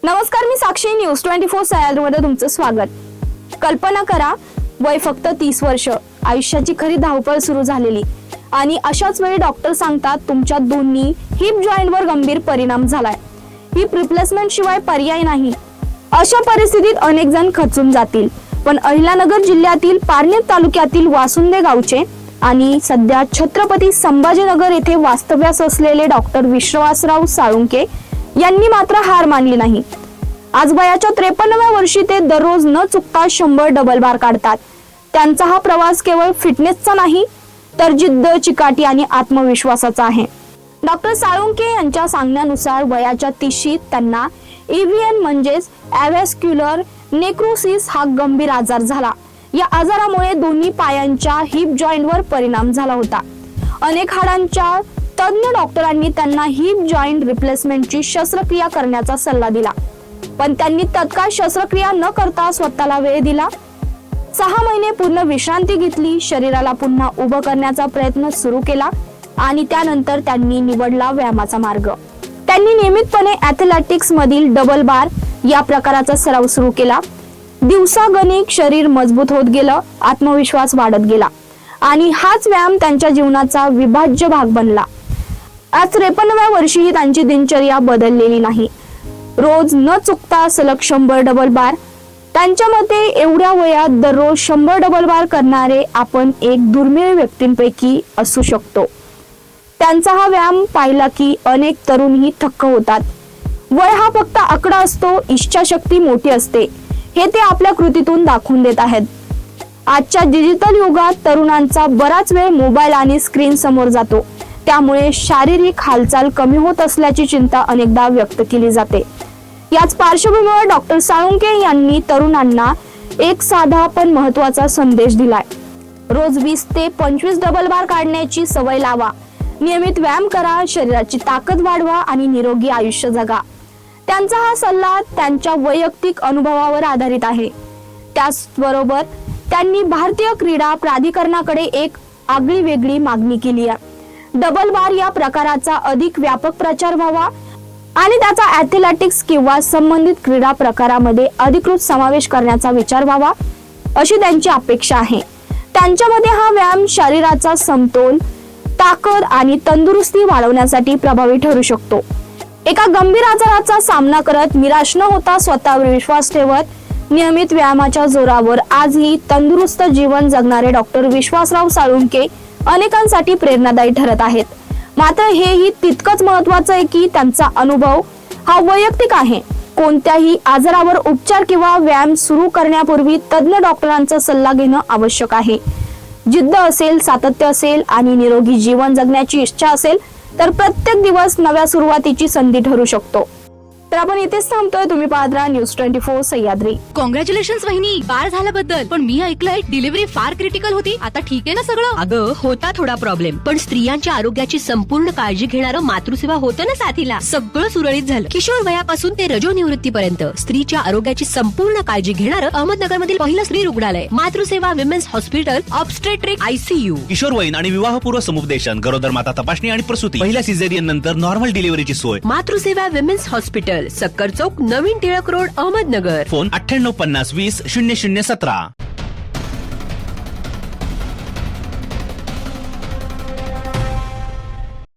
नमस्कार, मी साक्षी. न्यूज 24 सह्याद्रीमध्ये तुमचं स्वागत. कल्पना करा, वय फक्त 30 वर्ष, आयुष्याची खरी धावपळ सुरू झालेली आणि अशाच वेळी डॉक्टर सांगतात तुमच्या दोन्ही हिप जॉईंटवर गंभीर परिणाम झालाय. हिप रिप्लेसमेंट शिवाय पर्याय नाही. अशा परिस्थितीत अनेक जण खचून जातील. पण अहिल्यानगर जिल्ह्यातील पारनेर तालुक्यातील वासुंदे गावचे आणि सध्या छत्रपती संभाजीनगर येथे वास्तव्यास असलेले डॉक्टर विश्वासराव साळुंके यांनी मात्र हार मानली नाही. आज वयाच्या 53व्या वर्षी ते दररोज न चुकता 100 डबल बार काढतात. त्यांचा हा प्रवास केवळ फिटनेसचा नाही, तर जिद्द, चिकाटी आणि आत्मविश्वासाचा आहे. डॉक्टर साळुंके यांच्या सांगण्यानुसार वयाच्या 30शीत त्यांना एव्हीएन म्हणजेच अव्हॅस्क्युलर नेक्रोसिस हा गंभीर आजार झाला. या आजारामुळे दोन्ही पायांच्या हिप जॉईंटवर परिणाम झाला होता. अनेक हाडांच्या तज्ञ डॉक्टरांनी त्यांना हिप जॉईंट रिप्लेसमेंटची शस्त्रक्रिया करण्याचा सल्ला दिला, पण त्यांनी तत्काळ शस्त्रक्रिया न करता स्वतःला वेळ दिला. 6 महिने पूर्ण विश्रांती घेतली, शरीराला पुन्हा उभं करण्याचा प्रयत्न सुरू केला आणि त्यानंतर त्यांनी निवडला व्यायामाचा मार्ग. त्यांनी नियमितपणे ॲथलेटिक्स मधील डबल बार या प्रकाराचा सराव सुरू केला. दिवसागणिक शरीर मजबूत होत गेलं, आत्मविश्वास वाढत गेला आणि हाच व्यायाम त्यांच्या जीवनाचा विभाज्य भाग बनला. आज 53व्या वर्षीही त्यांची दिनचर्या बदललेली नाही. रोज न चुकता सलग 100 डबल बार. त्यांच्या मते एवढ्या वयात दररोज 100 डबल बार करणारे आपण एक दुर्मिळ व्यक्तींपैकी असू शकतो. त्यांचा हा व्यायाम पाहिला की अनेक तरुणही थक्क होतात. वय हा फक्त आकडा असतो, इच्छाशक्ती मोठी असते, हे ते आपल्या कृतीतून दाखवून देत आहेत. आजच्या डिजिटल युगात तरुणांचा बराच वेळ मोबाईल आणि स्क्रीन समोर जातो. त्यामुळे शारीरिक हालचाल कमी होत असल्याची चिंता अनेकदा व्यक्त केली जाते. याच पार्श्वभूमीवर डॉक्टर साळुंके यांनी तरुणांना एक साधा पण महत्त्वाचा संदेश दिलाय. रोज 20 ते 25 डबल बार काढण्याची सवय लावा. नियमित व्यायाम करा, शरीराची ताकद वाढवा आणि निरोगी आयुष्य जगा. त्यांचा हा सल्ला त्यांच्या वैयक्तिक अनुभवावर आधारित आहे. त्याचबरोबर त्यांनी भारतीय क्रीडा प्राधिकरणाकडे एक आगळी वेगळी मागणी केली आहे. डबल बार या प्रकाराचा अधिक व्यापक प्रचार व्हावा आणि त्याचा ॲथलेटिक्स किंवा संबंधित क्रीडा प्रकारामध्ये अधिकृत समावेश करण्याचा विचार व्हावा, अशी त्यांची अपेक्षा आहे. त्यांच्यामध्ये हा व्यायाम शरीराचा समतोल, ताकद आणि तंदुरुस्ती वाढवण्यासाठी प्रभावी ठरू शकतो. एका गंभीर आजाराचा सामना करत निराश न होता स्वतःवर विश्वास ठेवत नियमित व्यायामाच्या जोरावर आजही तंदुरुस्त जीवन जगणारे डॉक्टर विश्वासराव साळुंके अनेकांसाठी प्रेरणादायी ठरत आहेत. मात्र हेही तितकंच महत्त्वाचं आहे की त्यांचा अनुभव हा वैयक्तिक आहे. कोणत्याही आजारावर उपचार किंवा व्यायाम सुरू करण्यापूर्वी तज्ञ डॉक्टरांचा सल्ला घेणं आवश्यक आहे. जिद्द असेल, सातत्य असेल आणि निरोगी जीवन जगण्याची इच्छा असेल तर प्रत्येक दिवस नव्या सुरुवातीची संधी ठरू शकतो. तर आपण इथेच थांबतोय. तुम्ही पाहत राहा न्यूज 24 सह्याद्री. कॉंग्रॅच्युलेशन्स वहिनी, बाळ झाल्याबद्दल. पण मी ऐकलंय डिलिव्हरी फार क्रिटिकल होती. आता ठीक आहे ना सगळं? अगं होता थोडा प्रॉब्लेम, पण स्त्रियांच्या आरोग्याची संपूर्ण काळजी घेणारं मातृसेवा होतं ना साथीला. सगळं सुरळीत झालं. किशोर वयापासून ते रजोनिवृत्तीपर्यंत स्त्रीच्या आरोग्याची संपूर्ण काळजी घेणारं अहमदनगर मधील पहिलं स्त्री रुग्णालय Matruseva women's hospital, obstetric ICU. किशोरवयीन आणि विवाहपूर्व समुपदेशन, गरोदर माता तपासणी आणि प्रसूती, पहिल्या सिझेरियन नंतर नॉर्मल डिलिव्हरीची सोय. मातृसेवा विमेन्स हॉस्पिटल, सक्कर चौक, नवीन टिळक रोड, अहमदनगर. फोन 9850 20 0017.